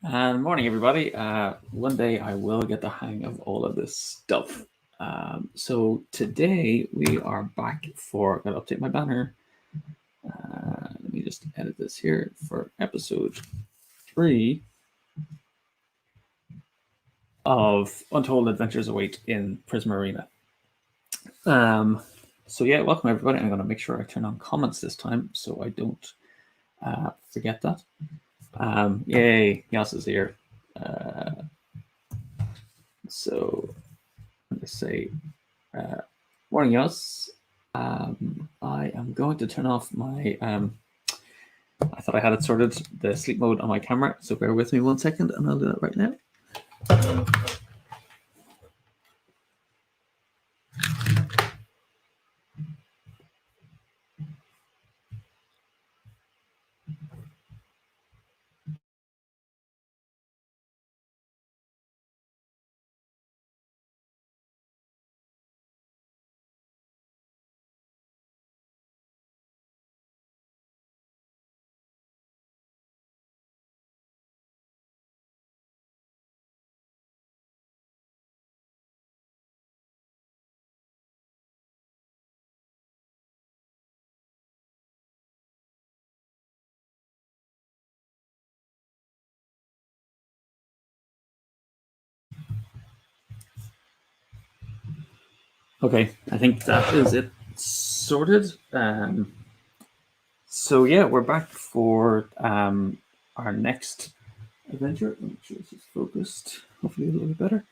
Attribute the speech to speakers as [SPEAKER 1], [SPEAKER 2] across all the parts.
[SPEAKER 1] And morning, everybody. One day I will get the hang of all of this stuff. So today we are back for. Gotta update my banner. Let me just edit this here for episode 3 of Untold Adventures Await in Prisma Arena. So yeah, welcome everybody. I'm gonna make sure I turn on comments this time so I don't forget that. Yay, Yas is here. So I'm gonna say morning, Yas. I am going to turn off my. I thought I had it sorted, the sleep mode on my camera, so bear with me 1 second and I'll do that right now. Okay, I think that is it sorted. So yeah, we're back for our next adventure. Make sure this is focused. Hopefully a little bit better.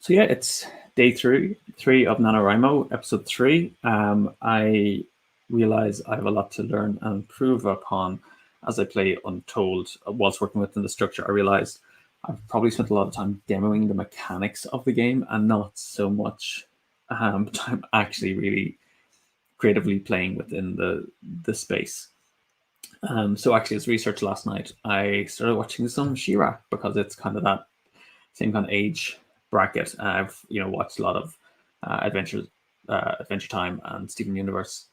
[SPEAKER 1] So yeah, it's day three of NaNoWriMo, episode 3. I realize I have a lot to learn and improve upon as I play Untold. Whilst working within the structure, I realized I've probably spent a lot of time demoing the mechanics of the game and not so much time actually really creatively playing within the space. So actually, as research last night, I started watching some She-Ra because it's kind of that same kind of age bracket. I've watched a lot of Adventure Time and Steven Universe.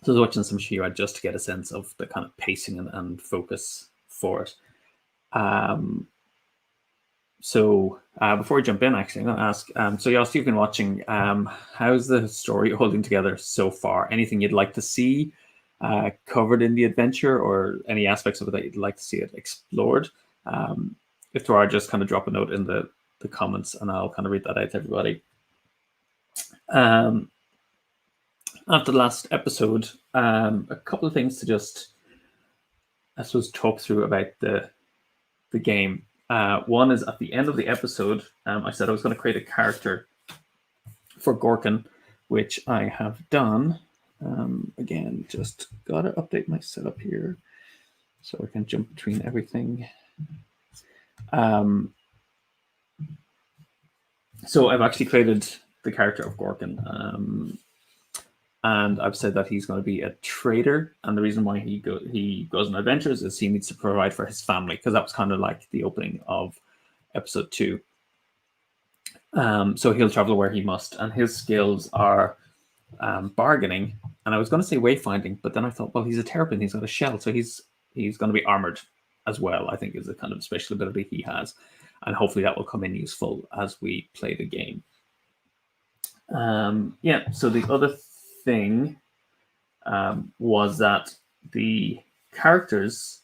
[SPEAKER 1] So I was watching some She-Ra just to get a sense of the kind of pacing and focus for it. So before we jump in, actually, I'm going to ask. So y'all, you've been watching. How's the story holding together so far? Anything you'd like to see covered in the adventure, or any aspects of it that you'd like to see it explored? If there are, just kind of drop a note in the comments, and I'll kind of read that out to everybody. After the last episode, a couple of things to just, I suppose, talk through about the game. One is at the end of the episode, I said I was going to create a character for Gorkin, which I have done. Again, just got to update my setup here so I can jump between everything. So I've actually created the character of Gorkin, and I've said that he's going to be a trader, and the reason why he goes on adventures is he needs to provide for his family, because that was kind of like the opening of episode 2. So he'll travel where he must, and his skills are bargaining, and I was going to say wayfinding, but then I thought, well, he's a terrapin, he's got a shell, so he's going to be armored as well, I think, is a kind of special ability he has, and hopefully that will come in useful as we play the game. Yeah, so the other thing was that the characters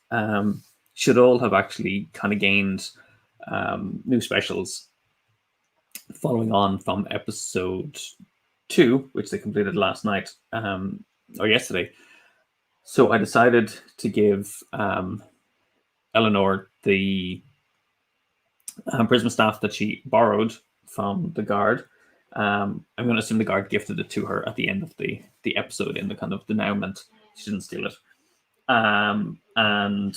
[SPEAKER 1] should all have actually kind of gained new specials following on from episode 2, which they completed last night or yesterday. So I decided to give Eleanor the Prisma staff that she borrowed from the guard. I'm going to assume the guard gifted it to her at the end of the episode in the kind of denouement. She didn't steal it. And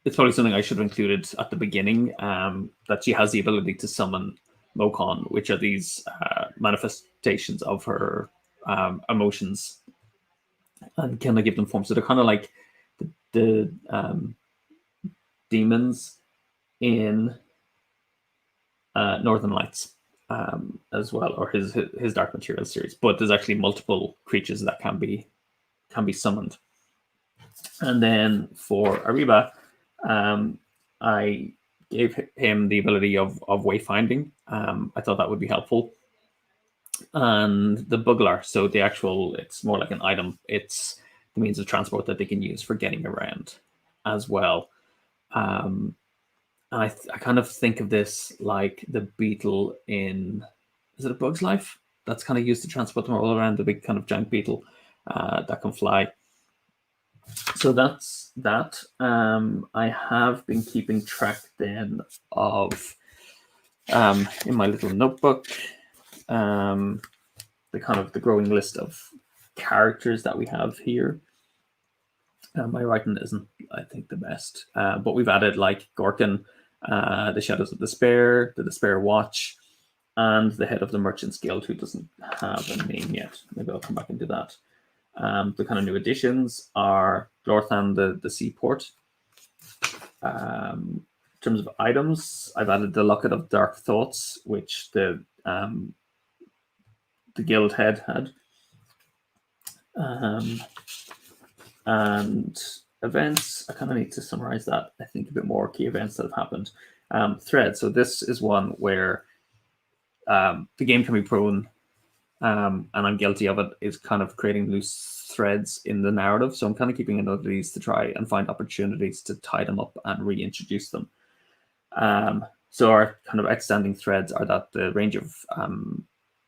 [SPEAKER 1] it's probably something I should have included at the beginning, that she has the ability to summon Mokon, which are these manifestations of her emotions, and can I give them form. So they're kind of like the demons in Northern Lights as well, or his Dark Materials series. But there's actually multiple creatures that can be summoned. And then for Ariba, I gave him the ability of wayfinding. I thought that would be helpful. And the bugler, so it's more like an item. It's the means of transport that they can use for getting around as well. And I kind of think of this like the beetle in, is it A Bug's Life? That's kind of used to transport them all around, the big kind of giant beetle that can fly. So that's that. I have been keeping track then of, in my little notebook, the kind of the growing list of characters that we have here. My writing isn't, I think, the best, but we've added like Gorkin, the Shadows of Despair, the Despair Watch, and the head of the Merchants Guild, who doesn't have a name yet. Maybe I'll come back and do that. The kind of new additions are Glorthan, the seaport. In terms of items, I've added the Locket of Dark Thoughts, which the guild head had. And events, I kind of need to summarize that. I think a bit more key events that have happened. Thread. So this is one where the game can be prone, and I'm guilty of it, is kind of creating loose threads in the narrative. So I'm kind of keeping a note of these to try and find opportunities to tie them up and reintroduce them. So our kind of outstanding threads are that the range of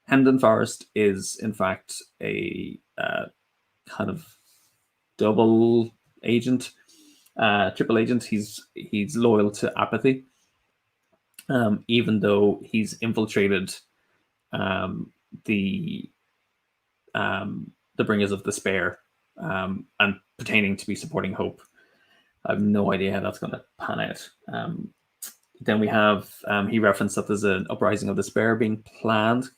[SPEAKER 1] Hendon Forest is in fact a kind of double agent, triple agent. He's loyal to Apathy, even though he's infiltrated the Bringers of Despair, and pertaining to be supporting Hope. I have no idea how that's going to pan out. Then we have, he referenced that there's an uprising of despair being planned.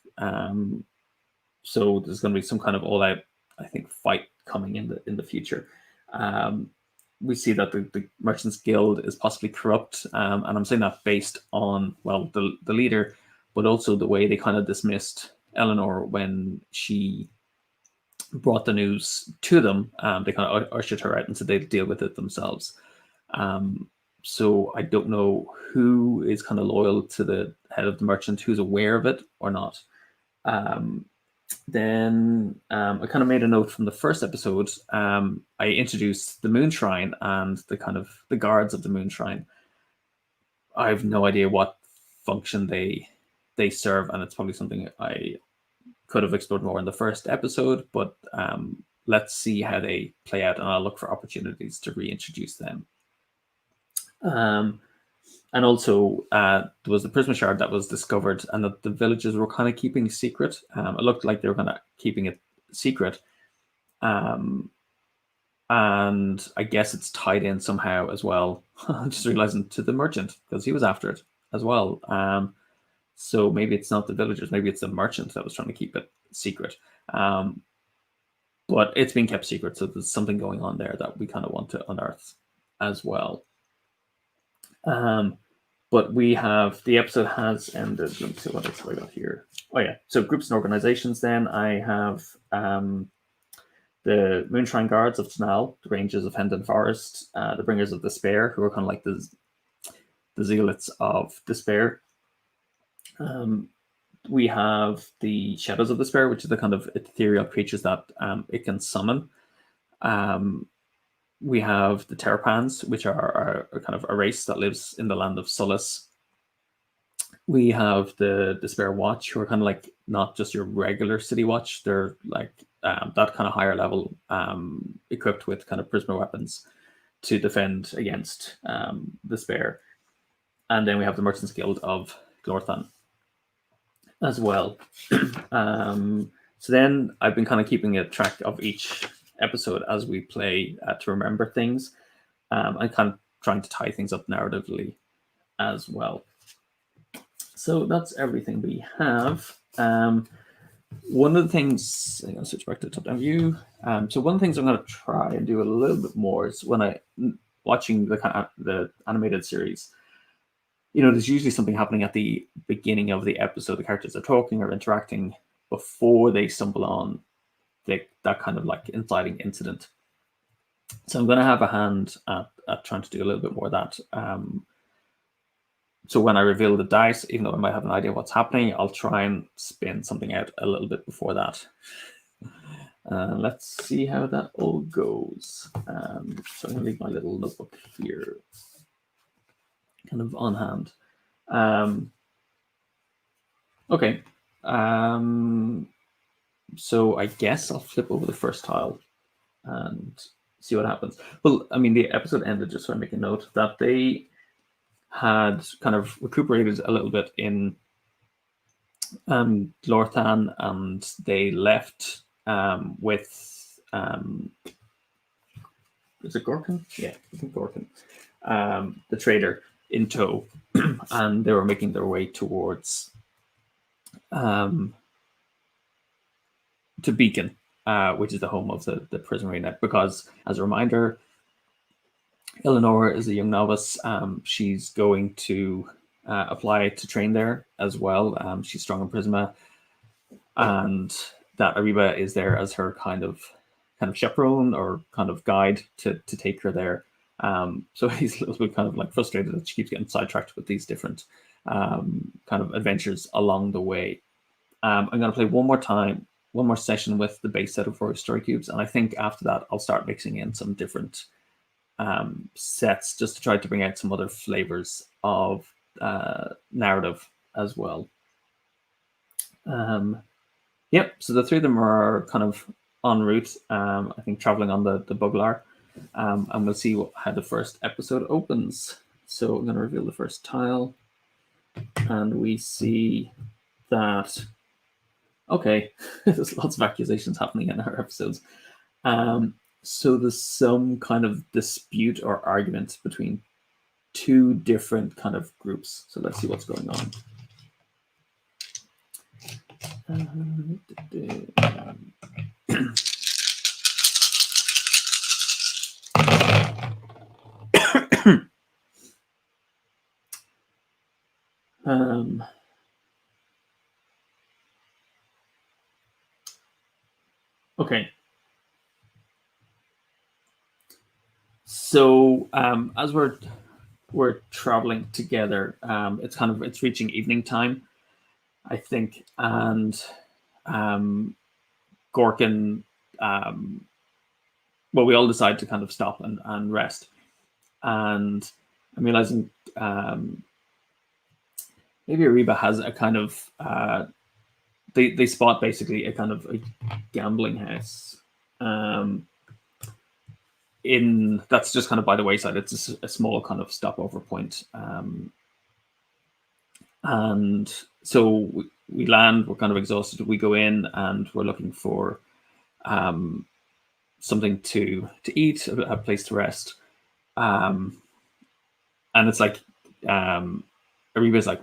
[SPEAKER 1] So there's going to be some kind of all-out, I think, fight coming in the future. We see that the Merchants Guild is possibly corrupt, and I'm saying that based on, well, the leader, but also the way they kind of dismissed Eleanor when she brought the news to them. They kind of ushered her out and said they'd deal with it themselves. So I don't know who is kind of loyal to the head of the merchant, who's aware of it or not. Then I kind of made a note from the first episode. I introduced the Moon Shrine and the kind of the guards of the Moon Shrine. I have no idea what function they serve, and it's probably something I could have explored more in the first episode, but let's see how they play out, and I'll look for opportunities to reintroduce them. And also, there was the Prisma Shard that was discovered, and that the villagers were kind of keeping secret. It looked like they were kind of keeping it secret. And I guess it's tied in somehow as well. I'm just realizing, to the merchant, because he was after it as well. So maybe it's not the villagers, maybe it's the merchant that was trying to keep it secret. But it's being kept secret, so there's something going on there that we kind of want to unearth as well. But we have, the episode has ended. Let me see what else I got here. Oh yeah, so groups and organizations. Then I have the Moonshine Guards of Tanal, the Rangers of Hendon Forest, the Bringers of Despair, who are kind of like the Zealots of Despair. We have the Shadows of Despair, which are the kind of ethereal creatures that it can summon. We have the Terrapans, which are kind of a race that lives in the land of Solace. We have the Despair Watch, who are kind of like not just your regular city watch. They're like that kind of higher level, equipped with kind of Prisma weapons to defend against Despair. And then we have the Merchants Guild of Glorthan as well. So then I've been kind of keeping a track of each episode as we play, to remember things, and kind of trying to tie things up narratively as well. So that's everything we have. One of the things, I'm going to switch back to top-down view. So one of the things I'm going to try and do a little bit more is when watching the animated series, there's usually something happening at the beginning of the episode. The characters are talking or interacting before they stumble on that kind of like inciting incident. So I'm going to have a hand at trying to do a little bit more of that. So when I reveal the dice, even though I might have an idea what's happening, I'll try and spin something out a little bit before that. Let's see how that all goes. So I'm going to leave my little notebook here, kind of on hand. Okay. So I guess I'll flip over the first tile and see what happens. Well, I mean, the episode ended, just so I make a note, that they had kind of recuperated a little bit in Lorthan, and they left with is it Gorkin? Yeah, I think Gorkin, the trader, in tow, and they were making their way towards to Beacon, which is the home of the Prisma Arena. Because, as a reminder, Eleanor is a young novice. She's going to apply to train there as well. She's strong in Prisma, and that Ariba is there as her kind of chaperone or kind of guide to take her there. So he's a little bit kind of like frustrated that she keeps getting sidetracked with these different kind of adventures along the way. I'm going to play one more session with the base set of Rory story cubes, and I think after that I'll start mixing in some different sets just to try to bring out some other flavors of narrative as well. Yep, so the three of them are kind of en route, I think traveling on the Buglar, and we'll see how the first episode opens. So I'm going to reveal the first tile, and we see that, okay, there's lots of accusations happening in our episodes. So there's some kind of dispute or argument between two different kind of groups. So let's see what's going on. Okay. So as we're traveling together, it's reaching evening time, I think, and Gorkin, well, we all decide to kind of stop and rest, and I'm realizing maybe Ariba has a kind of they spot basically a kind of a gambling house. In that's just kind of by the wayside. It's a small kind of stopover point, and so we land. We're kind of exhausted. We go in and we're looking for something to eat, a place to rest, and it's like Ariba's like,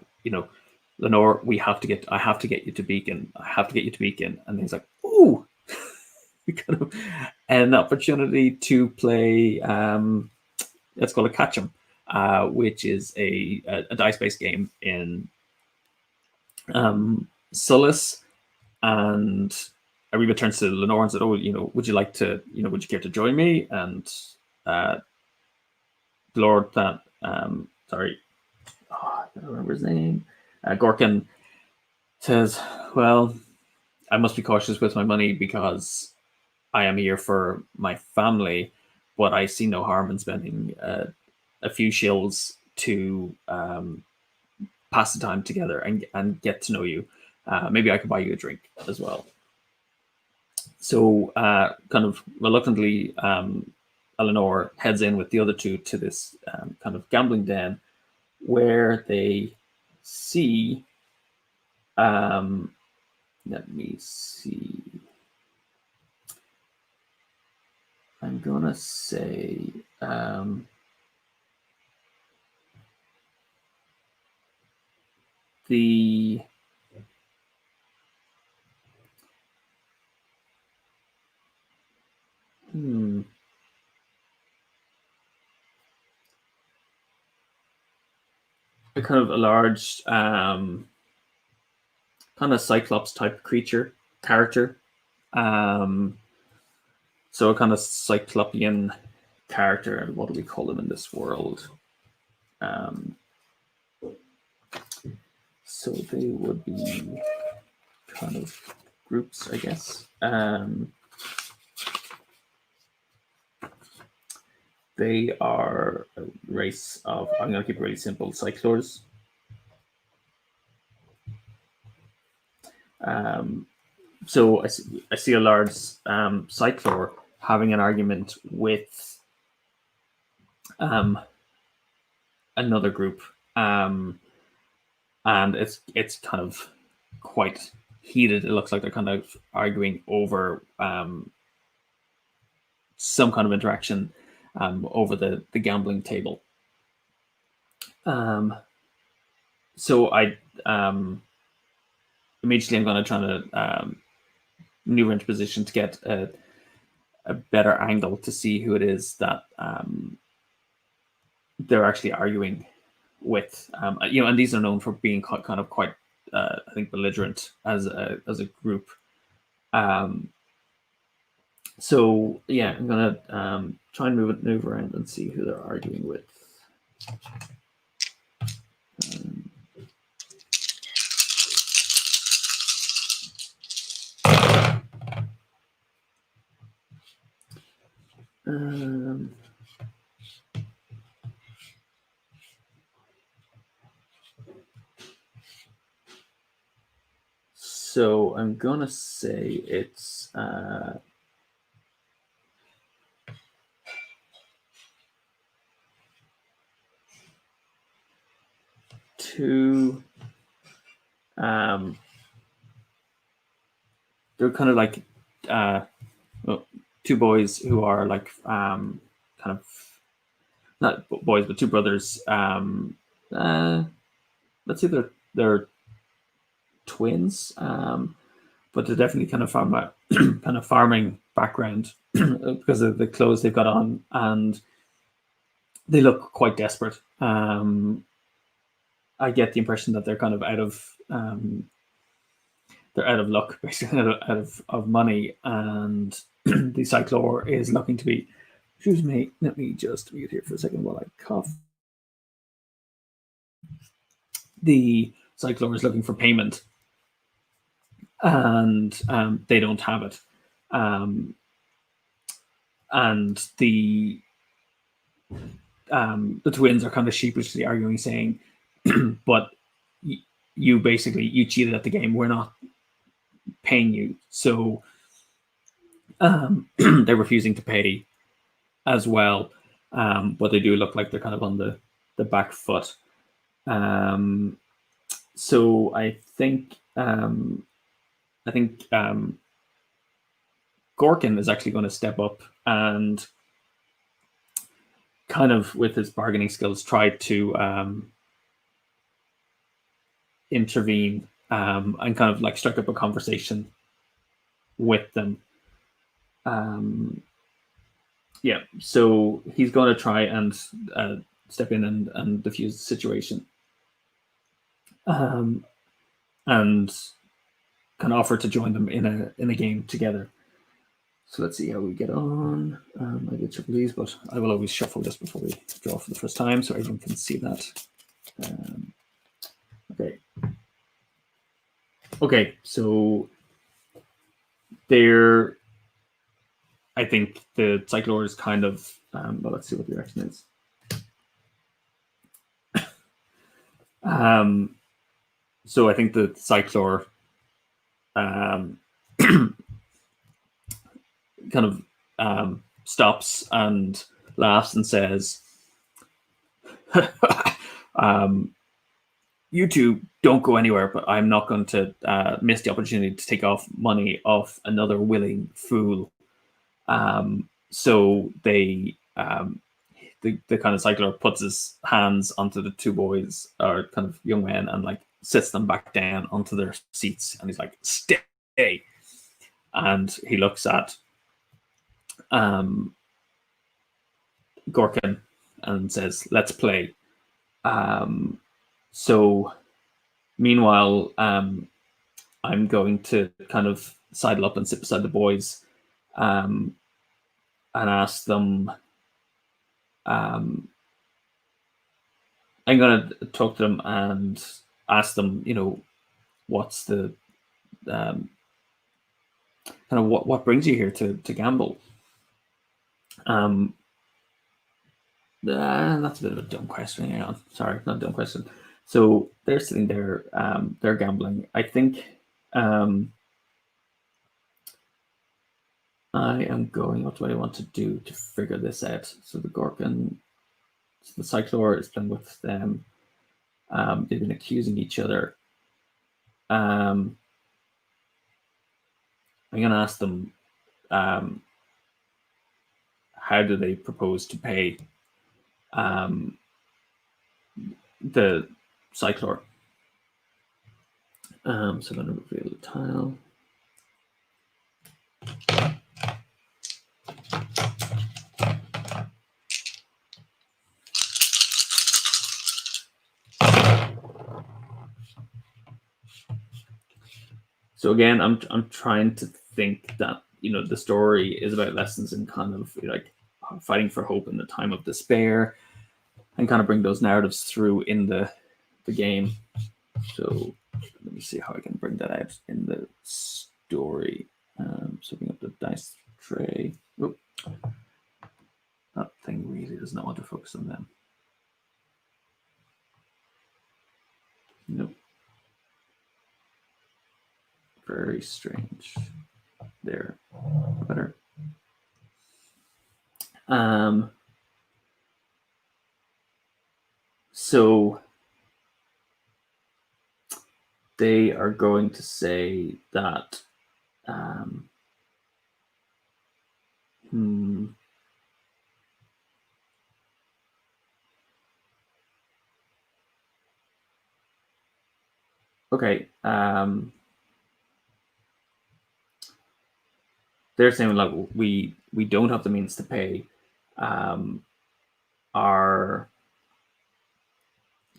[SPEAKER 1] Lenore, I have to get you to Beacon. I have to get you to Beacon, and he's like, ooh. Kind of an opportunity to play let's call it Catch 'em, which is a dice-based game in Sullus, and Ariba turns to Lenore and said, "Oh, would you care to join me?" And Lord, sorry, I don't remember his name. Gorkin says, "Well, I must be cautious with my money because I am here for my family, but I see no harm in spending a few shills to pass the time together and get to know you. Maybe I could buy you a drink as well." So kind of reluctantly, Eleanor heads in with the other two to this kind of gambling den where they see, let me see, I'm gonna say the a kind of a large kind of Cyclops type character. So a kind of Cyclopean character. What do we call them in this world? So they would be kind of groups, I guess. They are a race of, I'm going to keep it really simple, cyclors. So I see a large cyclor having an argument with another group, and it's kind of quite heated. It looks like they're kind of arguing over some kind of interaction over the gambling table. So I immediately I'm going to try to maneuver into position to get a better angle to see who it is that they're actually arguing with. And these are known for being kind of quite, I think, belligerent as a group. So yeah, I'm gonna try and move around and see who they're arguing with. So I'm gonna say it's two. They're kind of like two boys who are like kind of not boys, but two brothers. Let's say they're twins, but they're definitely kind of from a kind of farming background because of the clothes they've got on, and they look quite desperate. I get the impression that they're kind of out of luck, basically out of money, and the cyclor is looking to be. Excuse me, let me just mute here for a second while I cough. The cyclor is looking for payment, and they don't have it. And the twins are kind of sheepishly arguing, saying, "But you basically cheated at the game. We're not paying you." So they're refusing to pay as well. But they do look like they're kind of on the back foot. So I think Gorkin is actually going to step up and kind of, with his bargaining skills, try to intervene and kind of like strike up a conversation with them. So he's going to try and step in and diffuse the situation, and kind of offer to join them in a game together. So let's see how we get on. I did triple these, but I will always shuffle this before we draw for the first time so everyone can see that. Okay, so I think the cyclor is kind of, let's see what the reaction is. So I think the cyclor kind of stops and laughs and says, "You two don't go anywhere, but I'm not going to miss the opportunity to take off money off another willing fool." So they, the kind of cycler puts his hands onto the two boys, or kind of young men, and like sits them back down onto their seats, and he's like, "Stay." And he looks at Gorkin and says, "Let's play." So meanwhile, I'm going to kind of sidle up and sit beside the boys and ask them, I'm going to talk to them and ask them, what's the kind of what brings you here to gamble. That's a bit of a dumb question. Hang on, sorry, not a dumb question. So they're sitting there, they're gambling. I think I am going. What do I want to do to figure this out? So the Gorkin, the Cyclor is playing with them. They've been accusing each other. I'm going to ask them, how do they propose to pay the Cyclor? So I'm going to reveal the tile. So again, I'm trying to think that the story is about lessons in kind of like fighting for hope in the time of despair, and kind of bring those narratives through in the game. So let me see how I can bring that out in the story. So bring up the dice tray. Oh, that thing really does not want to focus on them. Nope. Very strange. There. Better. So they are going to say that okay. They're saying like we don't have the means to pay. Our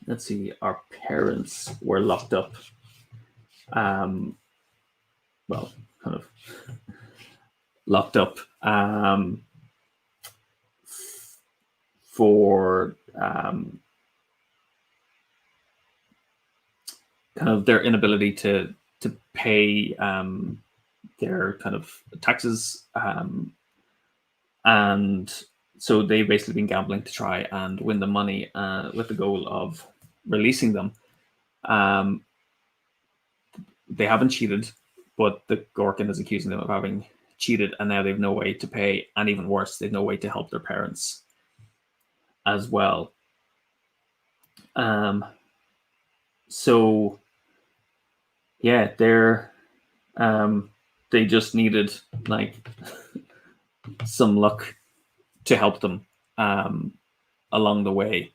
[SPEAKER 1] let's see, our parents were locked up. Well, kind of locked up for kind of their inability to pay their kind of taxes, and so they've basically been gambling to try and win the money with the goal of releasing them. They haven't cheated, but the Gorkin is accusing them of having cheated, and now they've no way to pay, and even worse, they've no way to help their parents as well. So yeah, they just needed like some luck to help them along the way.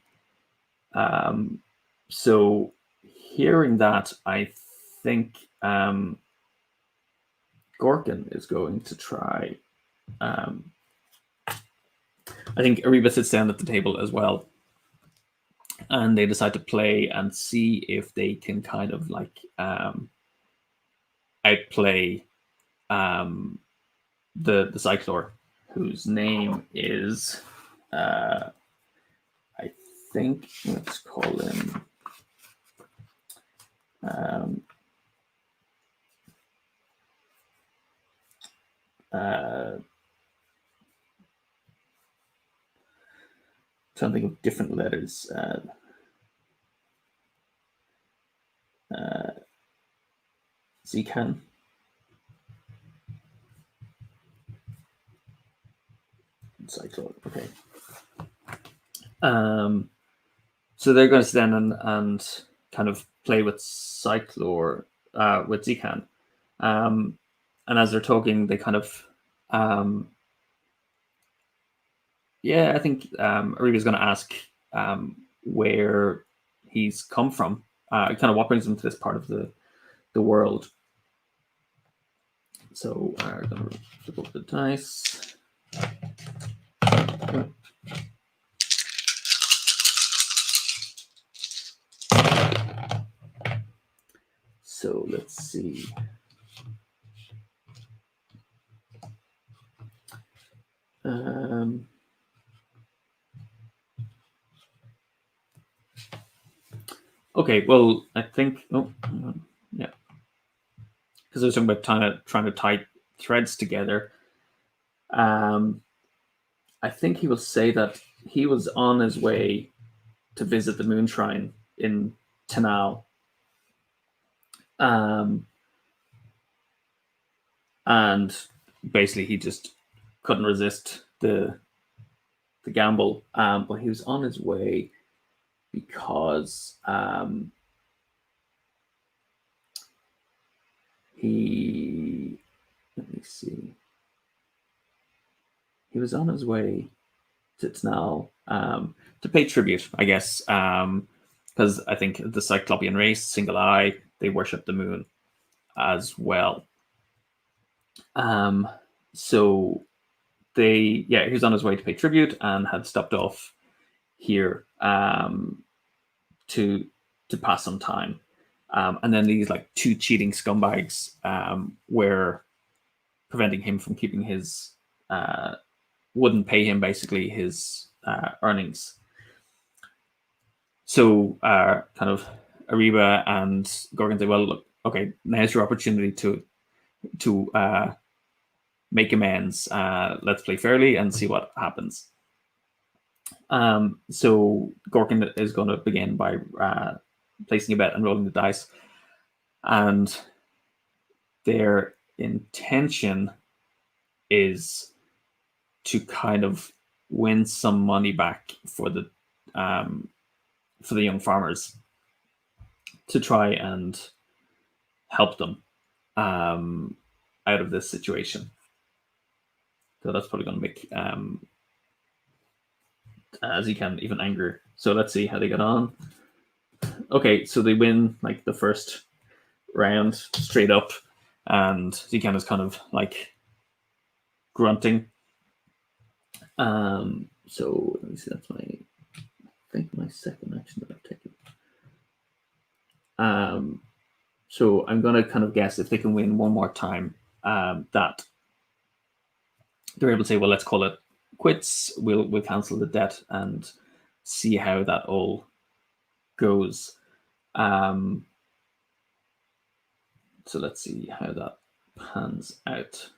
[SPEAKER 1] So hearing that, I think Gorkin is going to try. I think Ariba sits down at the table as well, and they decide to play and see if they can kind of like outplay the Cyclor, whose name is I think, let's call him trying to think of different letters. Zikan. Cyclor. Okay. So they're going to sit down and kind of play with Cyclor, with Zikan. And as they're talking, they kind of, I think Ariba is going to ask where he's come from, kind of what brings him to this part of the world. So I'm going to flip up the dice. So let's see. Okay, well, I think. Oh, hang on. Yeah, because I was talking about trying to tie threads together. Um, I think he will say that he was on his way to visit the moon shrine in Tanal, um, and basically he just couldn't resist the gamble. But he was on his way because he let me see. He was on his way to Tanal to pay tribute, I guess, because I think the Cyclopean race, Single Eye, they worship the moon as well. Um, so he was on his way to pay tribute and had stopped off here to pass some time. And then these like two cheating scumbags were preventing him from keeping his wouldn't pay him basically his earnings. So kind of Ariba and Gorgon say, well, look, okay, now's your opportunity to make amends. Let's play fairly and see what happens. So Gorkin is going to begin by placing a bet and rolling the dice, and their intention is to kind of win some money back for the young farmers to try and help them out of this situation. So that's probably going to make as he can even angrier. So let's see how they get on. Okay, so they win like the first round straight up, and Zikan is kind of like grunting. So let me see. That's my second action that I've taken. So I'm gonna kind of guess if they can win one more time, that they're able to say, well, let's call it quits. We'll cancel the debt and see how that all goes. So let's see how that pans out.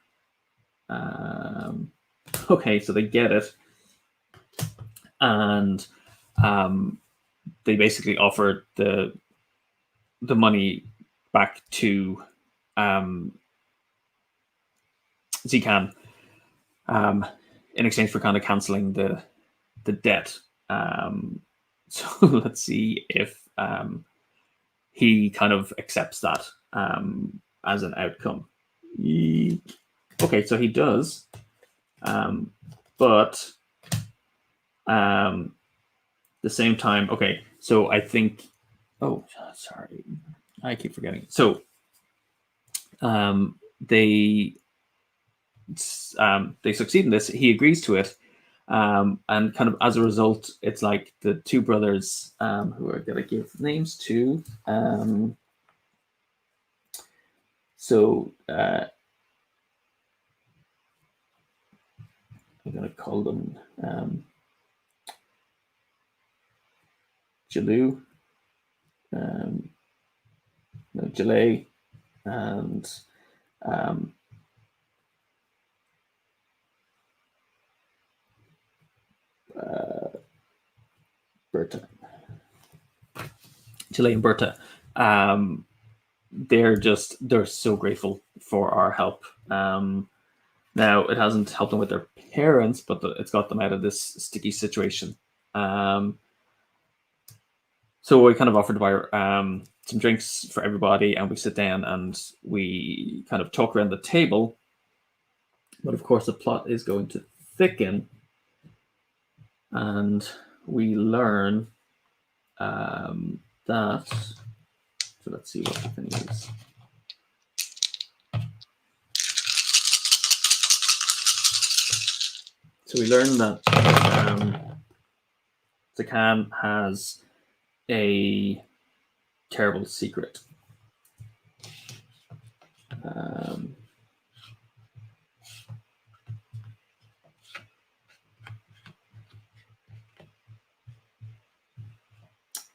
[SPEAKER 1] Okay, so they get it, and they basically offer the money back to Zikan in exchange for kind of canceling the debt. So let's see if he kind of accepts that as an outcome. Okay, so he does, but the same time, okay, so I think, oh, sorry, I keep forgetting. So they succeed in this. He agrees to it, and kind of as a result, it's like the two brothers who are going to give names to. So I'm going to call them Jalu, Jalay, and Berta. Jalay and Berta. They're so grateful for our help. Now it hasn't helped them with their parents, but it's got them out of this sticky situation. So we kind of offered to buy some drinks for everybody, and we sit down and we kind of talk around the table. But of course, the plot is going to thicken, and we learn that. So let's see what the thing is. So we learn that Zakan has a terrible secret.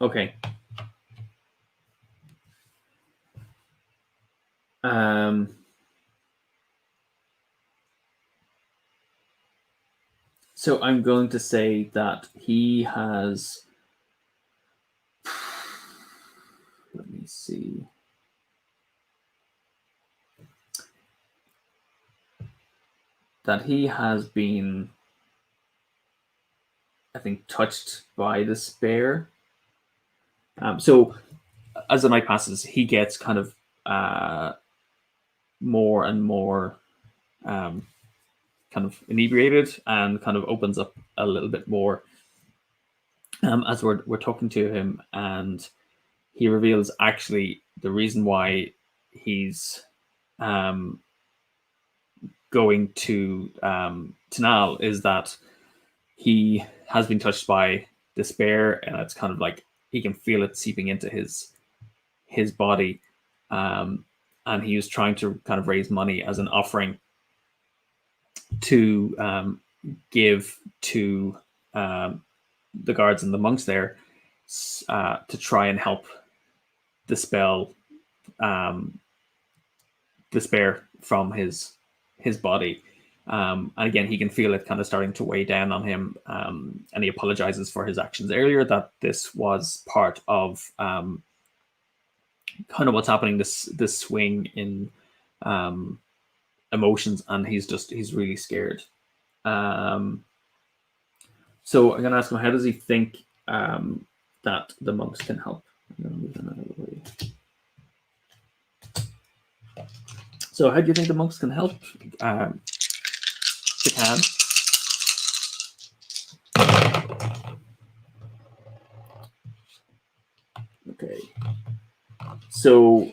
[SPEAKER 1] Okay. So I'm going to say that he has. Let me see. That he has been, I think, touched by despair. So as the night passes, he gets kind of more and more kind of inebriated and kind of opens up a little bit more as we're talking to him, and he reveals actually the reason why he's going to Tanal is that he has been touched by despair, and it's kind of like he can feel it seeping into his body, and he was trying to kind of raise money as an offering to give to the guards and the monks there to try and help dispel despair from his body. And again, he can feel it kind of starting to weigh down on him, and he apologizes for his actions earlier, that this was part of kind of what's happening, this swing in emotions, and he's really scared. So I'm going to ask him, how does he think that the monks can help? I'm going to move them out of the way. So how do you think the monks can help? They can. Okay. So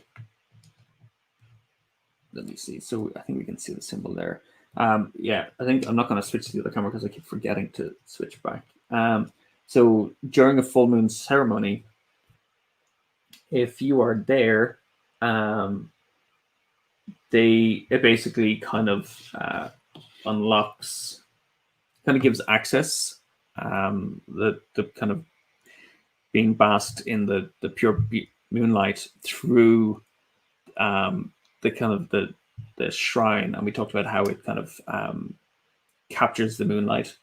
[SPEAKER 1] let me see. So I think we can see the symbol there. Yeah, I think I'm not going to switch to the other camera because I keep forgetting to switch back. So during a full moon ceremony, if you are there, it basically kind of unlocks, kind of gives access, the kind of being basked in the pure moonlight through the kind of the shrine, and we talked about how it kind of captures the moonlight.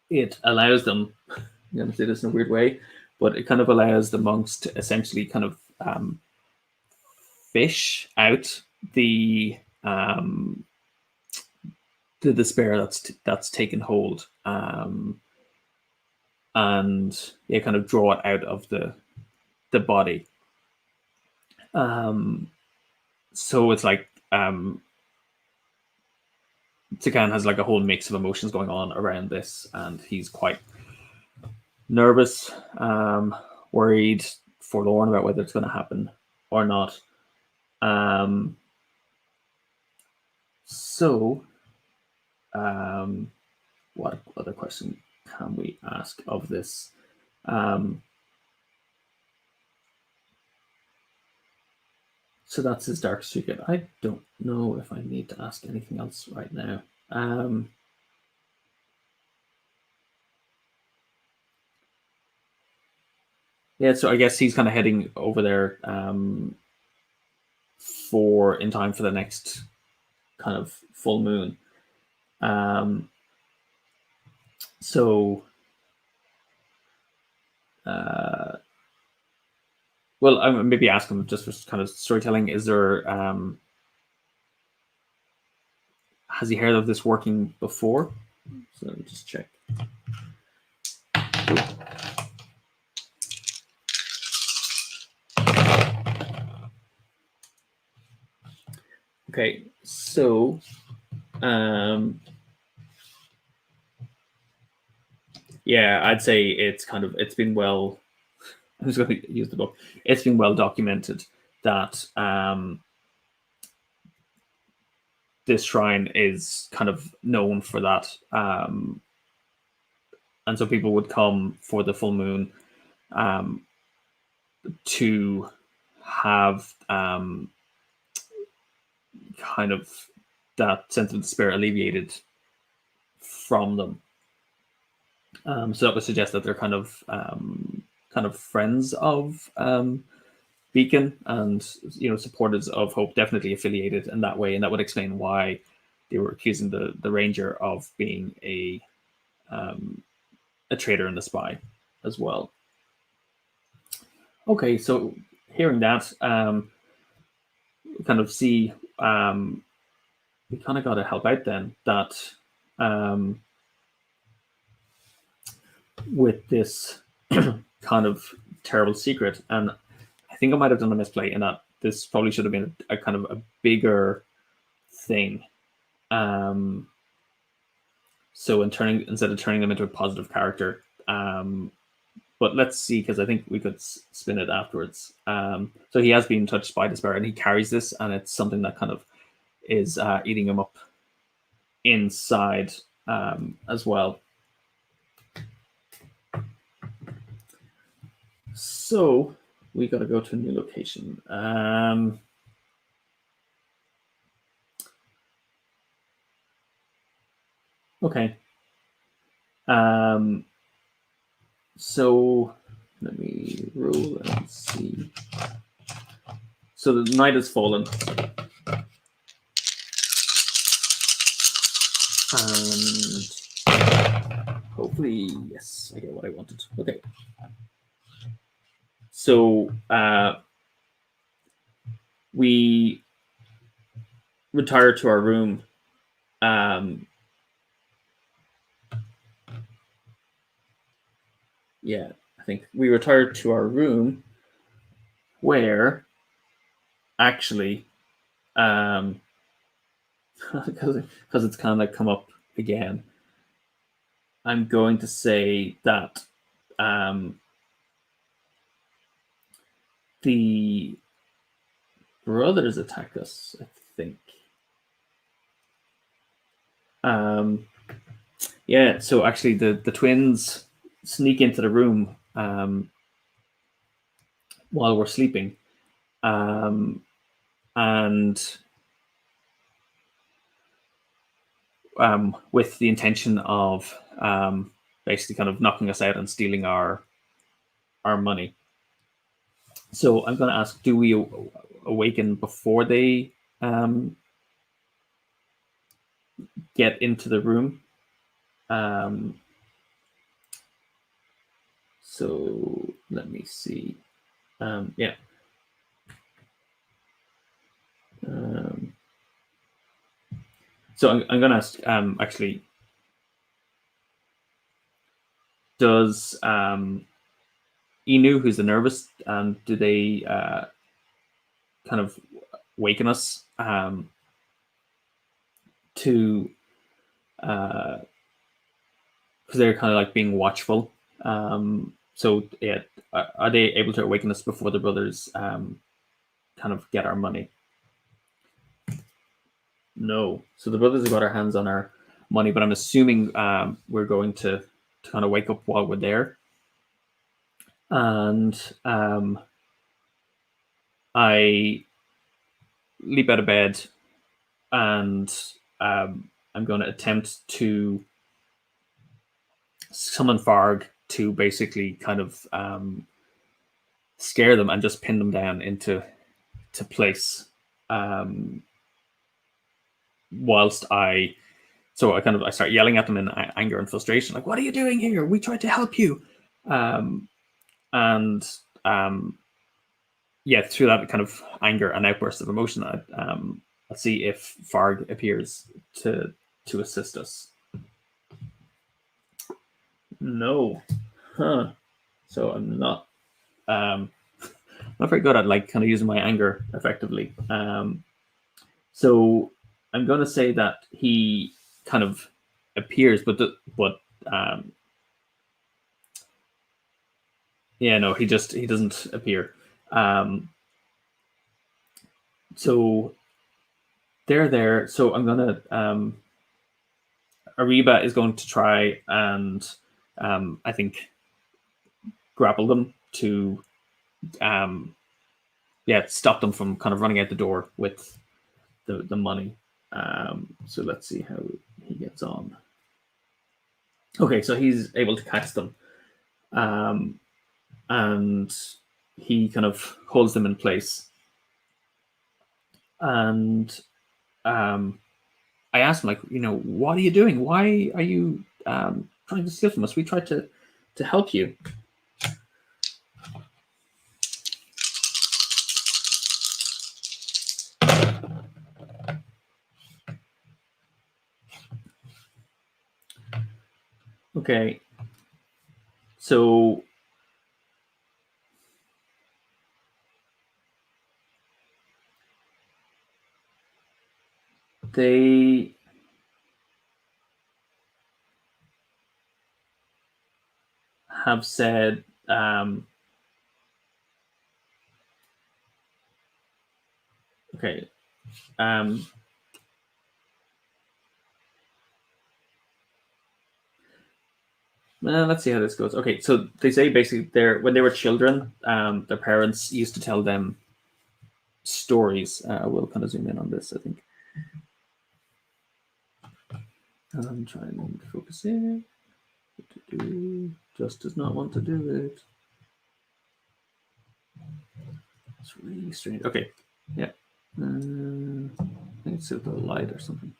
[SPEAKER 1] It allows them, I'm going to say this in a weird way, but it kind of allows the monks to essentially kind of fish out the despair that's taken hold, and yeah, kind of draw it out of the body. So it's like Tikan has like a whole mix of emotions going on around this, and he's quite nervous, worried, forlorn about whether it's going to happen or not. So what other question can we ask of this? So that's his dark secret. I don't know if I need to ask anything else right now. Yeah, so I guess he's kind of heading over there in time for the next kind of full moon. So well, I maybe ask him just for kind of storytelling. Is there has he heard of this working before? So let me just check. Okay, so yeah, I'd say it's been well. I'm just going to use the book. It's been well documented that this shrine is kind of known for that, and so people would come for the full moon to have kind of that sense of despair alleviated from them. So that would suggest that they're kind of friends of Beacon, and supporters of Hope, definitely affiliated in that way, and that would explain why they were accusing the ranger of being a traitor and a spy as well. Okay, so hearing that, we kind of see we kind of got to help out then that with this kind of terrible secret. And I think I might have done a misplay in that this probably should have been a kind of a bigger thing. So instead of turning them into a positive character, but let's see, because I think we could spin it afterwards. So he has been touched by despair, and he carries this, and it's something that kind of is eating him up inside as well. So we got to go to a new location. Okay. So let me roll and see. So the night has fallen. And hopefully, yes, I get what I wanted. Okay. So we retire to our room. Yeah, I think we retired to our room where actually, because it's kind of like come up again, I'm going to say that the brothers attack us, I think. Yeah, so actually the twins sneak into the room while we're sleeping. And with the intention of basically kind of knocking us out and stealing our money. So I'm going to ask, do we awaken before they get into the room? So let me see. Yeah. So I'm going to ask, actually, does Inu, who's the nervous, do they kind of waken us to, because they're kind of like being watchful. So yeah, are they able to awaken us before the brothers kind of get our money? No. So the brothers have got our hands on our money, but I'm assuming we're going to kind of wake up while we're there. And I leap out of bed, and I'm going to attempt to summon Farg to basically kind of scare them and just pin them down into place. Whilst I start yelling at them in anger and frustration, like, "What are you doing here? We tried to help you." Yeah, through that kind of anger and outburst of emotion, I'll see if Farg appears to assist us. No, huh? So I'm not not very good at like kind of using my anger effectively. So I'm going to say that he kind of appears, but yeah, no, he doesn't appear. So they're there. So I'm gonna Ariba is going to try and I think grapple them to stop them from kind of running out the door with the money. So let's see how he gets on. Okay, so he's able to catch them, and he kind of holds them in place. And I I asked him, like, what are you doing? Why are you trying to steal from us? We tried to help you. Okay. So they have said okay. Let's see how this goes. Okay, so they say basically when they were children, their parents used to tell them stories. We'll kind of zoom in on this, I think. I'm trying to focus here. Just does not want to do it. It's really strange. Okay, yeah. I think it's the light or something.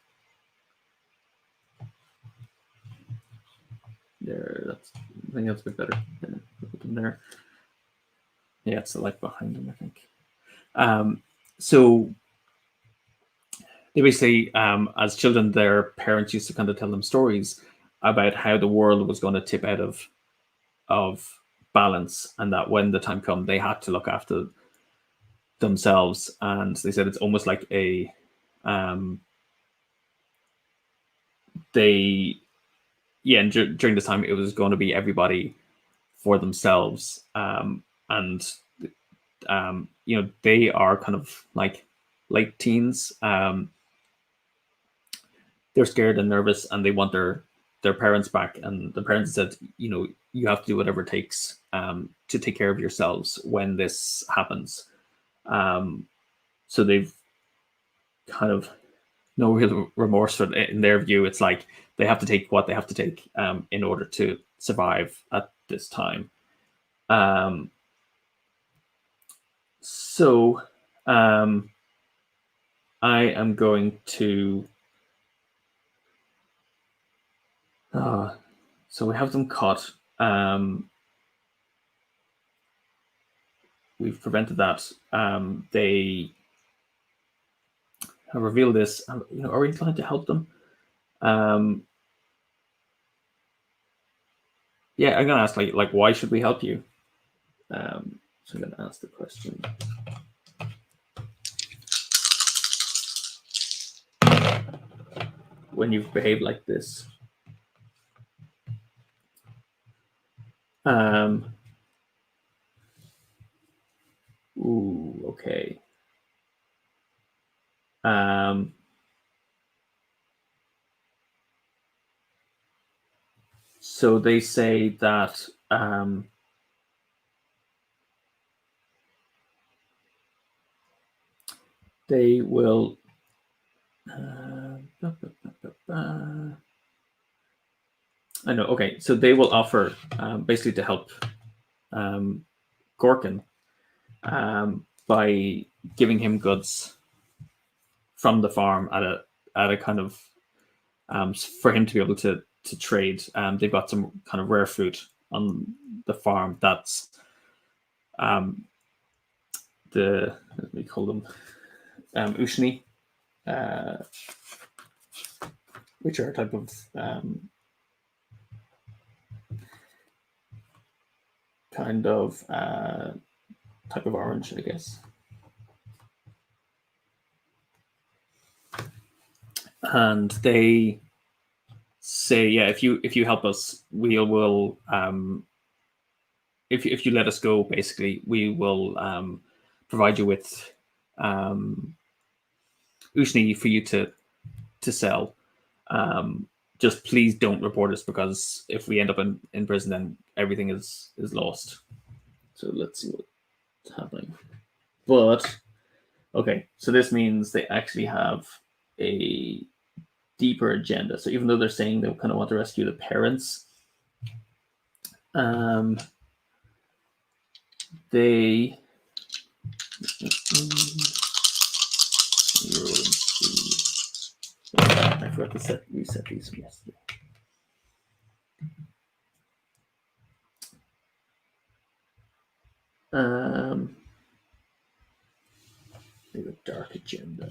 [SPEAKER 1] There, I think that's a bit better. Yeah, put them there. Yeah, it's the light behind them, I think. So they basically, as children, their parents used to kind of tell them stories about how the world was going to tip out of balance, and that when the time come, they had to look after themselves. And they said it's almost like and during this time, it was going to be everybody for themselves, and they are kind of like late teens. They're scared and nervous, and they want their parents back. And the parents said, you have to do whatever it takes to take care of yourselves when this happens. So they've kind of no real remorse for it. In their view, it's like they have to take what they have to take in order to survive at this time. So I am going to. So we have them caught. We've prevented that. They have revealed this. Are we inclined to help them? Yeah, I'm gonna ask like why should we help you? So I'm gonna ask the question. When you've behaved like this. Ooh, okay. So they say that they will. I know. Okay, so they will offer basically to help Gorkin by giving him goods from the farm at a kind of for him to be able to trade. They've got some kind of rare fruit on the farm that's we call them ushni, which are a type of type of orange, I guess. And they say, yeah, if you help us, we will. If you let us go, basically, we will provide you with ushni for you to sell. Just please don't report us, because if we end up in prison, then everything is lost. So let's see what's happening. But okay, so this means they actually have a deeper agenda. So even though they're saying they kind of want to rescue the parents, they I forgot to reset these from yesterday. Maybe a dark agenda.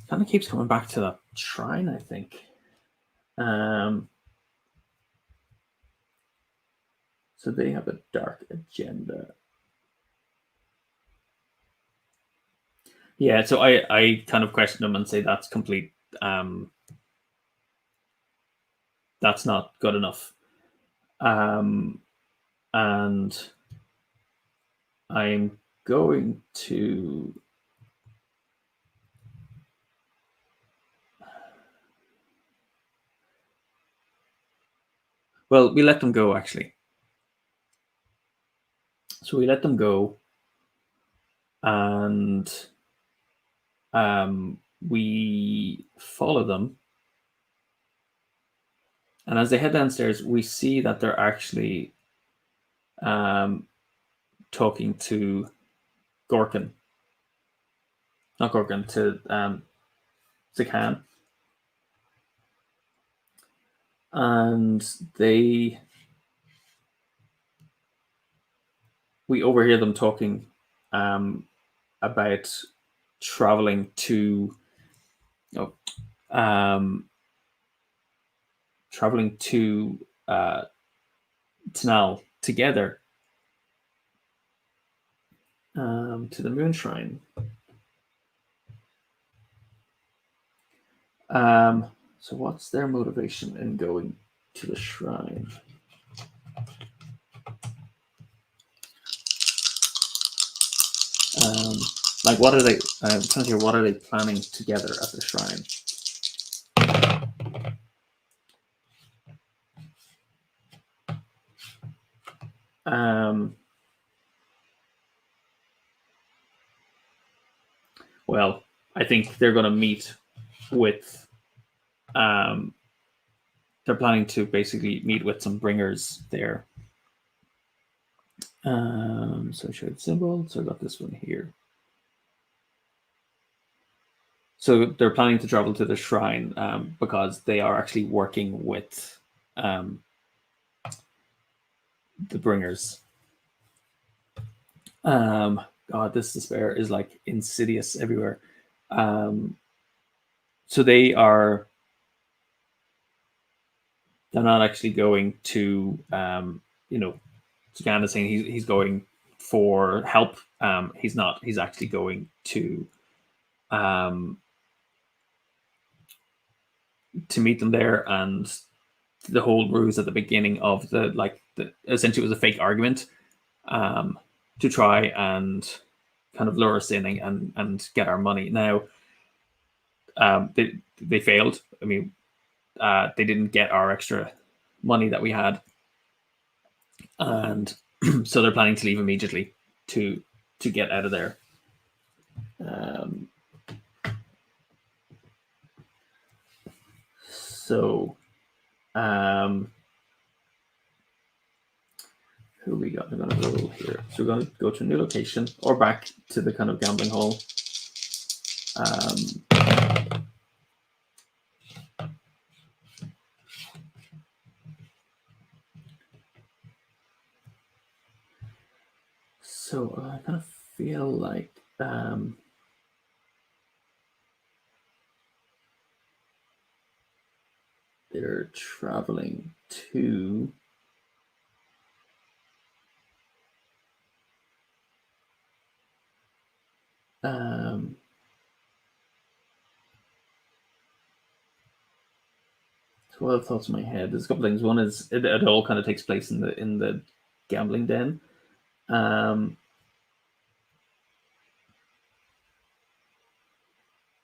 [SPEAKER 1] Kind of keeps coming back to that shrine, I think. So they have a dark agenda. Yeah, so I kind of question them and say that's complete. That's not good enough. And I'm going to. Well, we let them go, actually. So we let them go, and we follow them. And as they head downstairs, we see that they're actually talking to Gorkin. Not Gorkin, to Zakan. And we overhear them talking about traveling to Tanal together to the Moon Shrine. So what's their motivation in going to the shrine? Like, what are they? I'm trying to hear. What are they planning together at the shrine? Well, I think they're going to meet with. They're planning to basically meet with some bringers there. So show the symbol. So I got this one here. So they're planning to travel to the shrine because they are actually working with the bringers. God, this despair is like insidious everywhere. So they're not actually going to, Zakan is saying he's going for help. He's not. He's actually going to meet them there, and the whole ruse at the beginning of essentially it was a fake argument to try and kind of lure us in and get our money. Now, they failed. I mean, they didn't get our extra money that we had, and so they're planning to leave immediately to get out of there. So, who we got? I'm going to go here. So we're going to go to a new location or back to the kind of gambling hall. So I kind of feel like they're traveling to so what are the thoughts in my head? There's a couple things. One is it all kind of takes place in the gambling den.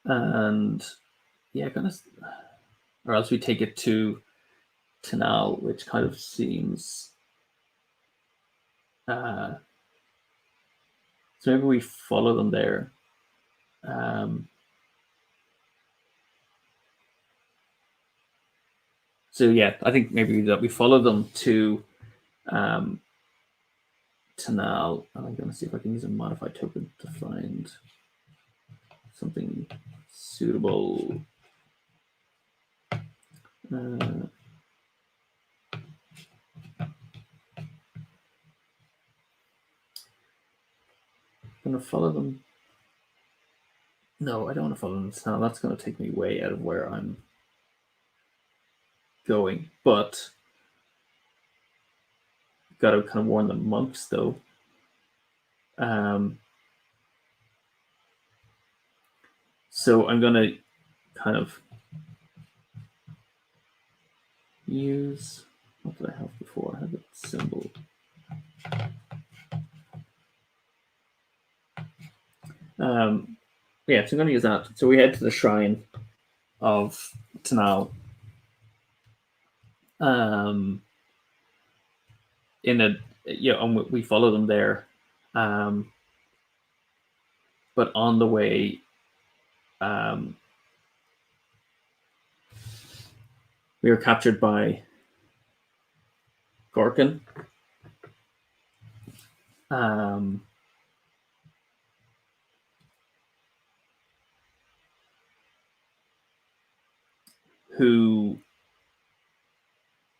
[SPEAKER 1] And yeah, kind of, or else we take it to Tanal, which kind of seems. So maybe we follow them there. So yeah, I think maybe that we follow them to Tanal. And I'm going to see if I can use a modified token to find. something suitable. I'm gonna follow them. No, I don't want to follow them now. That's going to take me way out of where I'm going. But got to kind of warn the monks, though. So I'm going to kind of use, what did I have before? I had a symbol. Yeah, so I'm going to use that. So we head to the shrine of Tanal. In a, and we follow them there. But on the way, we were captured by Gorkin. Who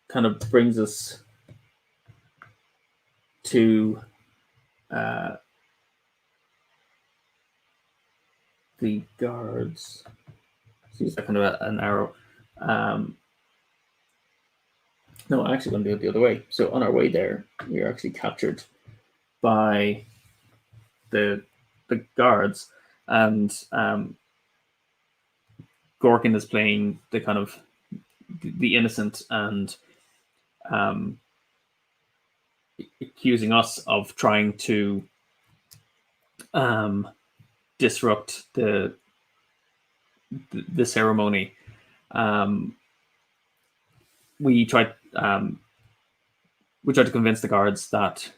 [SPEAKER 1] kind of brings us to the guards. So use that kind of an arrow. No, I'm actually going to do it the other way. So on our way there, we are actually captured by the guards, and Gorkin is playing the kind of the innocent and accusing us of trying to disrupt the ceremony. We tried to convince the guards that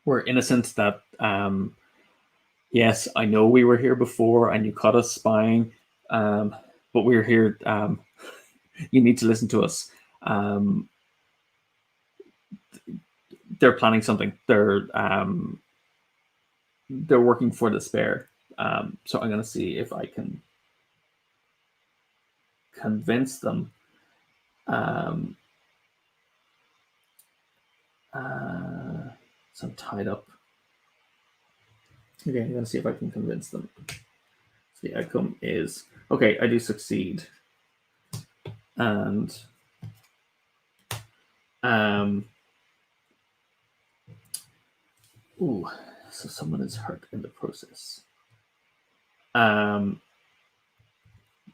[SPEAKER 1] we're innocent, that yes, I know we were here before and you caught us spying, but we're here. You need to listen to us. They're planning something. They're working for the spare. So I'm going to see if I can convince them. So I'm tied up. Okay, I'm going to see if I can convince them. So the outcome is, okay, I do succeed. And so someone is hurt in the process.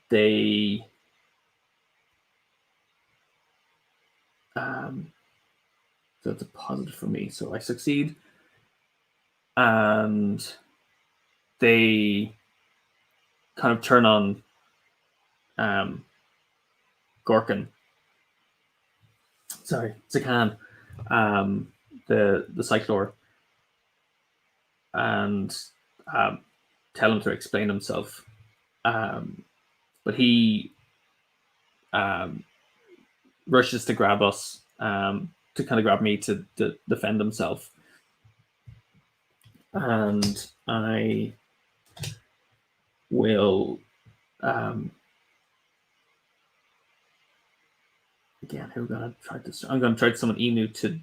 [SPEAKER 1] They so it's a positive for me. So I succeed, and they kind of turn on Gorkin. Sorry, Zakan, the Cyclor, and tell him to explain himself. But he rushes to grab us, to kind of grab me to defend himself. And I will again, who are going to try this? I'm going to try to summon Inu to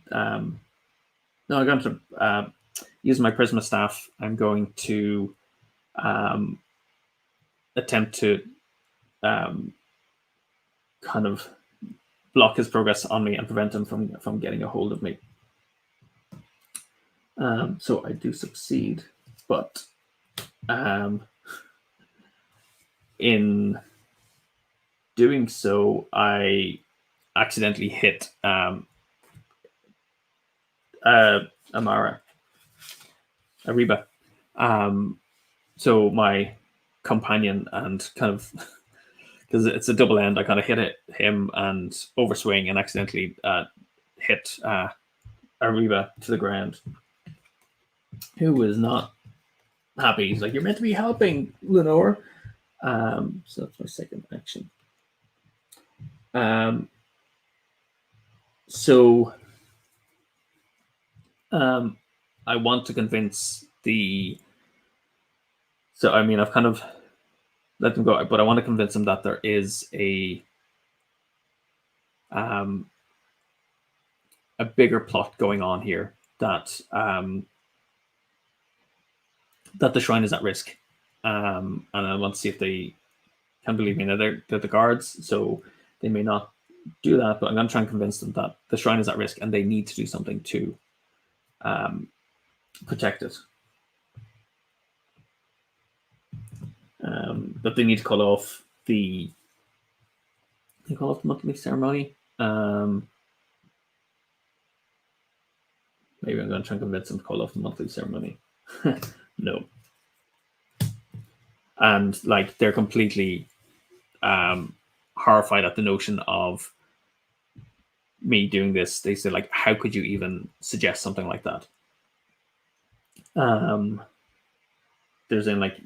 [SPEAKER 1] no, I'm going to use my Prisma staff. I'm going to attempt to kind of block his progress on me and prevent him from getting a hold of me. So I do succeed, but in doing so, I accidentally hit Amara, Ariba. So my companion, and kind of because it's a double end, I kind of hit him and overswing and accidentally hit Ariba to the ground, who was not happy. He's like, "You're meant to be helping, Lenore." So that's my second action. So I want to convince the So I mean, I've kind of let them go, but I want to convince them that there is um, a bigger plot going on here, that the shrine is at risk, and I want to see if they can believe me. Now they're the guards, so they may not do that, but I'm going to try and convince them that the shrine is at risk and they need to do something to protect it. That they need to call off the monthly ceremony. Maybe I'm going to try and convince them to call off the monthly ceremony. No, and like they're completely horrified at the notion of me doing this. They say like, how could you even suggest something like that? They're saying like,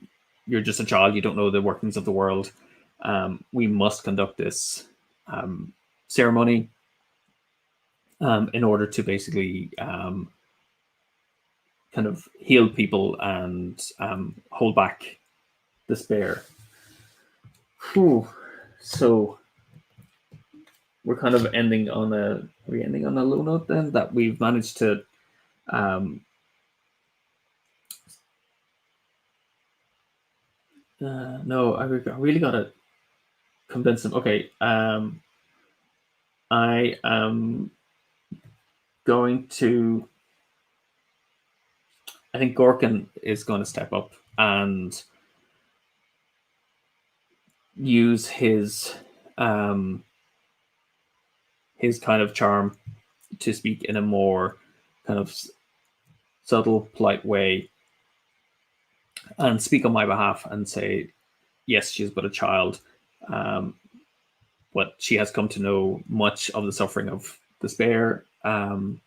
[SPEAKER 1] you're just a child, you don't know the workings of the world. We must conduct this ceremony in order to basically kind of heal people and hold back despair. Whew. So we're kind of ending on a low note then, that we've managed to no, I really gotta convince them. Okay, I am going to. I think Gorkin is going to step up and use his kind of charm to speak in a more kind of subtle, polite way, and speak on my behalf and say, yes, she is but a child, but she has come to know much of the suffering of despair, and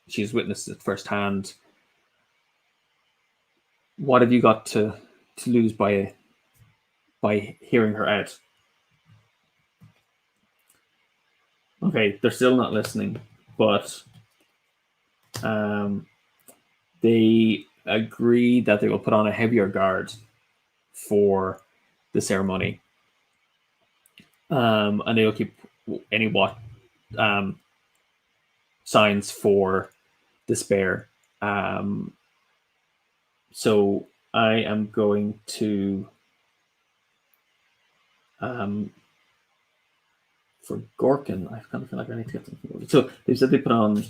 [SPEAKER 1] she's witnessed it firsthand. What have you got to lose by hearing her out? Okay, they're still not listening, but they agree that they will put on a heavier guard for the ceremony, and they will keep any signs for despair. So I am going to for Gorkin, I kind of feel like I need to get something. So they said they put on,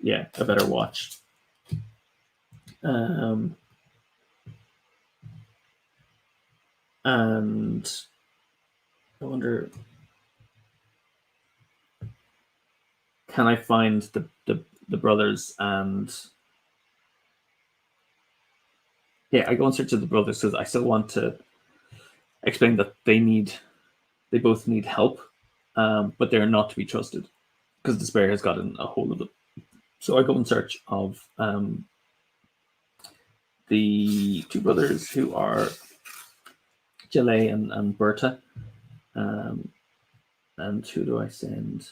[SPEAKER 1] a better watch. And I wonder, can I find the brothers? And I go in search of the brothers because I still want to explain that they both need help, but they're not to be trusted because despair has gotten a hold of them. So I go in search of the two brothers who are Jale and Berta. And who do I send?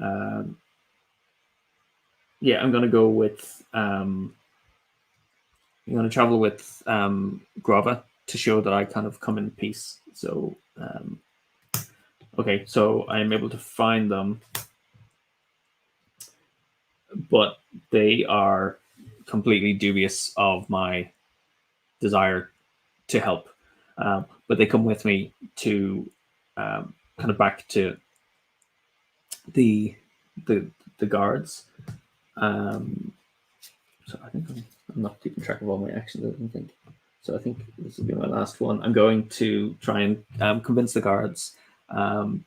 [SPEAKER 1] I'm going to go with. I'm going to travel with Grava to show that I kind of come in peace. So, okay, so I'm able to find them, but they are completely dubious of my desire to help. But they come with me to kind of back to the guards. So I think I'm not keeping track of all my actions, I don't think. So I think this will be my last one. I'm going to try and convince the guards. Well,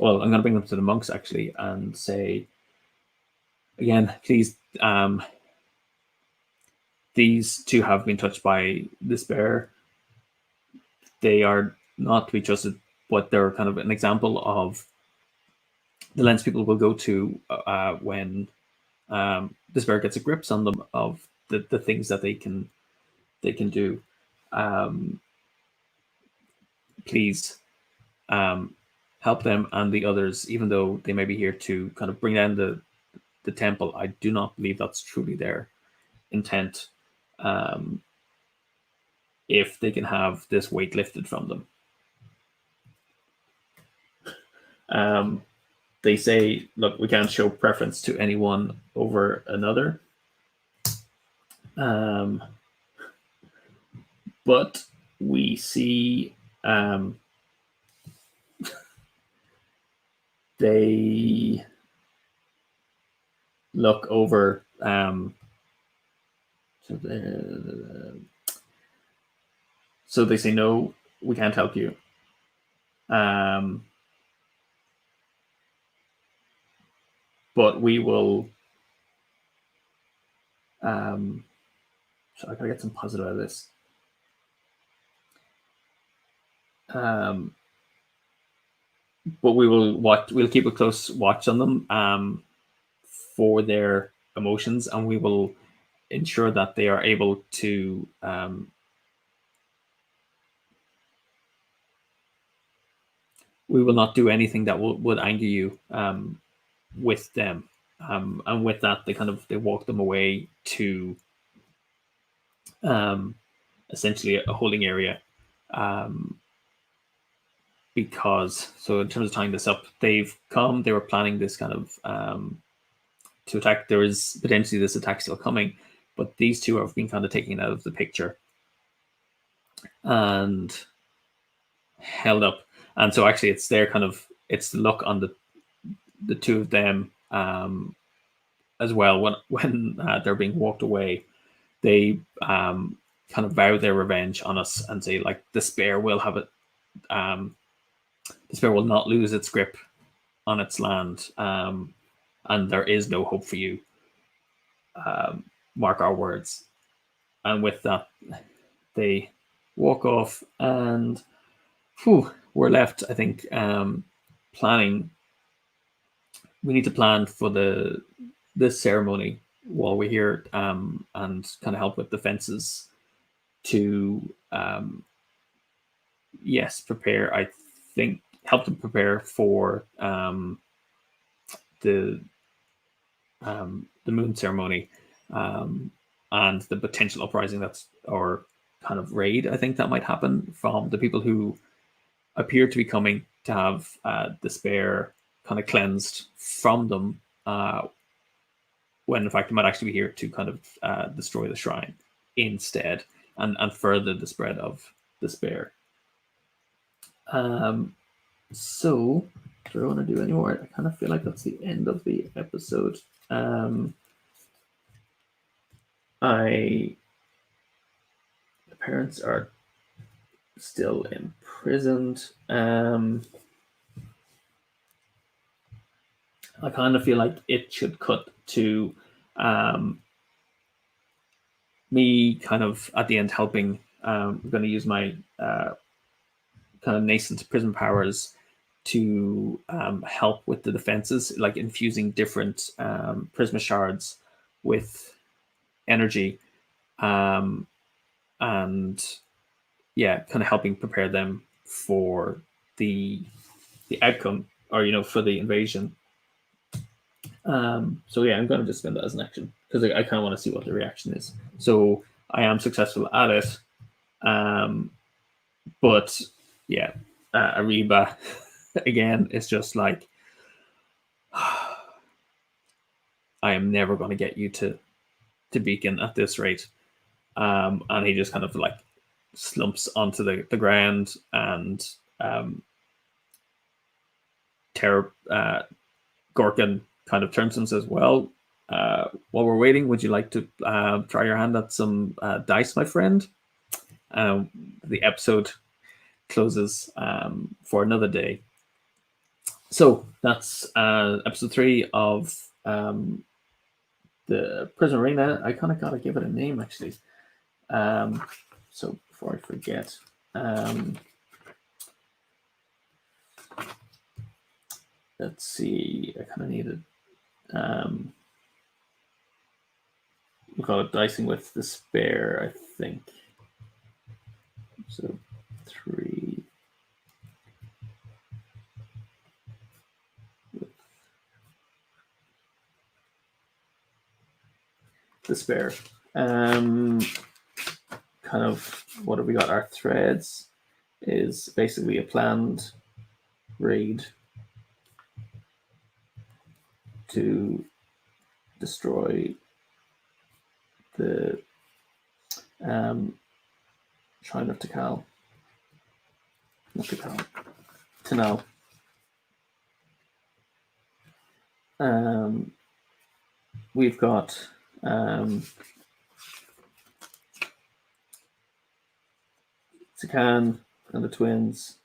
[SPEAKER 1] I'm going to bring them to the monks actually and say, again, please, these two have been touched by despair. They are not to be trusted, but they're kind of an example of the lens people will go to when despair gets a grips on them, of the things that they can do. Please help them and the others, even though they may be here to kind of bring down the temple. I do not believe that's truly there. intent if they can have this weight lifted from them. They say, look, we can't show preference to anyone over another. But we see they look over so they say, no, we can't help you. But we will so I gotta get some positive out of this. But we will watch. We'll keep a close watch on them for their emotions, and we will ensure that they are able to. We will not do anything that would anger you with them, and with that, they walk them away to essentially a holding area. Because so in terms of tying this up, they were planning this kind of to attack. There is potentially this attack still coming, but these two have been kind of taken out of the picture and held up. And so actually it's it's the look on the two of them as well when they're being walked away. They kind of vow their revenge on us and say, like, despair will have it. Despair will not lose its grip on its land, and there is no hope for you. Mark our words. And with that, they walk off, and we're left, I think, planning. We need to plan for this ceremony while we're here, and kind of help with defenses to prepare. I think help them prepare for the moon ceremony and the potential uprising or kind of raid, I think, that might happen from the people who appear to be coming to have despair kind of cleansed from them, when in fact they might actually be here to kind of destroy the shrine instead, and further the spread of despair. So do I want to do any more? I kind of feel like that's the end of the episode. The parents are still imprisoned. I kind of feel like it should cut to me kind of at the end helping. I'm going to use my kind of nascent prism powers to help with the defenses, like infusing different prisma shards with energy, and kind of helping prepare them for the outcome, or for the invasion. So I'm going to just spend that as an action because I kind of want to see what the reaction is. So I am successful at it, but Ariba again, it's just like, I am never going to get you to beacon at this rate. And he just kind of like slumps onto the ground, and Gorkin kind of turns and says, well, while we're waiting, would you like to try your hand at some dice, my friend? The episode closes for another day. So that's episode 3 of the Prisma Arena. I kind of got to give it a name, actually. So before I forget, let's see. I kind of needed. We'll call it Dicing with Despair, I think. So 3. Despair. Kind of what have we got? Our threads is basically a planned raid to destroy the Shrine of Tikal. Not Tikal. Tanal. We've got Tikan and the twins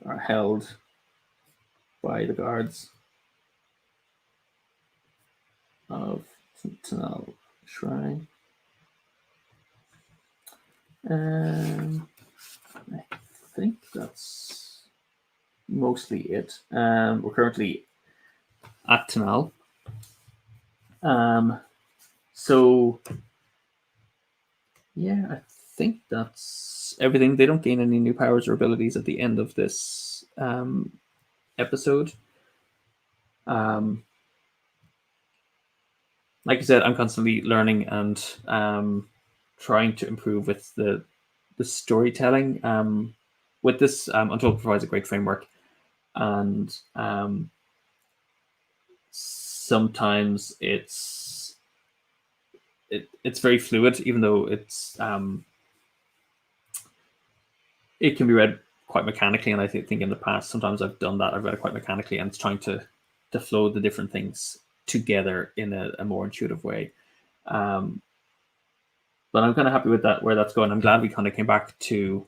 [SPEAKER 1] are held by the guards of Tanal Shrine. I think that's mostly it. We're currently at Tanal. So yeah, I think that's everything. They don't gain any new powers or abilities at the end of this episode. Like I said, I'm constantly learning and trying to improve with the storytelling. With this, Untold provides a great framework, and sometimes it's very fluid, even though it can be read quite mechanically. And I think in the past, sometimes I've done that. I've read it quite mechanically, and it's trying to flow the different things together in a more intuitive way. But I'm kind of happy with that, where that's going. I'm glad we kind of came back to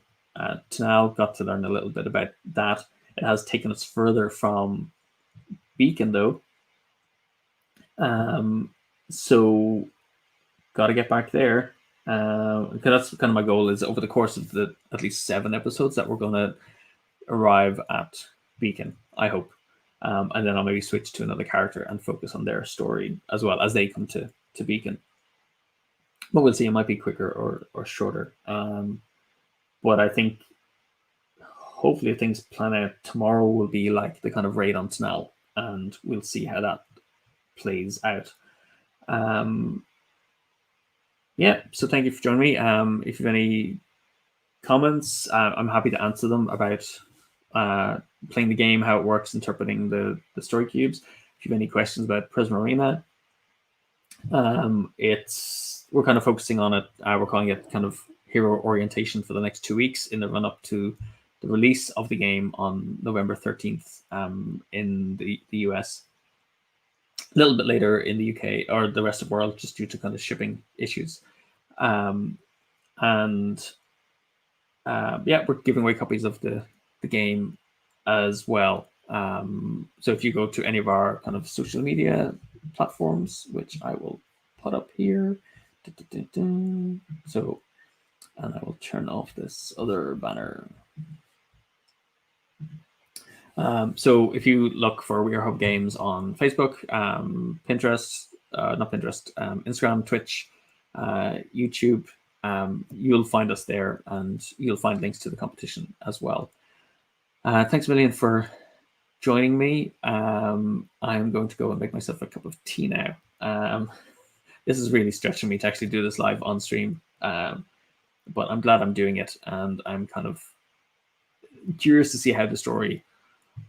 [SPEAKER 1] now, got to learn a little bit about that. It has taken us further from Beacon, though. So got to get back there. Because that's kind of my goal, is over the course of the at least 7 episodes that we're going to arrive at Beacon, I hope. And then I'll maybe switch to another character and focus on their story as well as they come to Beacon. But we'll see. It might be quicker or shorter. But I think hopefully if things plan out, tomorrow will be like the kind of raid on Snell, and we'll see how that plays out. Yeah, so thank you for joining me. If you have any comments, I'm happy to answer them about playing the game, how it works, interpreting the story cubes. If you have any questions about Prisma Arena, we're kind of focusing on it. We're calling it kind of hero orientation for the next 2 weeks in the run up to the release of the game on November 13th in the US. A little bit later in the UK or the rest of the world, just due to kind of shipping issues. Yeah, we're giving away copies of the game as well. So if you go to any of our kind of social media platforms, which I will put up here. So, and I will turn off this other banner. So if you look for We Are Hub Games on Facebook, Pinterest, not Pinterest, Instagram, Twitch, YouTube, you'll find us there, and you'll find links to the competition as well. Thanks a million for joining me. I'm going to go and make myself a cup of tea now. This is really stretching me to actually do this live on stream, but I'm glad I'm doing it, and I'm kind of curious to see how the story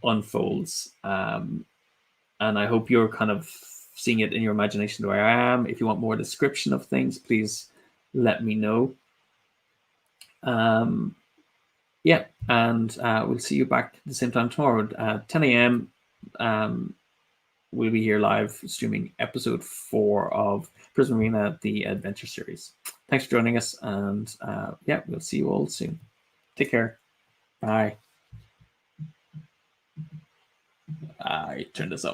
[SPEAKER 1] unfolds. And I hope you're kind of seeing it in your imagination the way I am. If you want more description of things, please let me know. Yeah, and we'll see you back at the same time tomorrow at 10 a.m. We'll be here live streaming episode 4 of Prisma Arena, the adventure series. Thanks for joining us, and yeah, we'll see you all soon. Take care. Bye. I turned this off.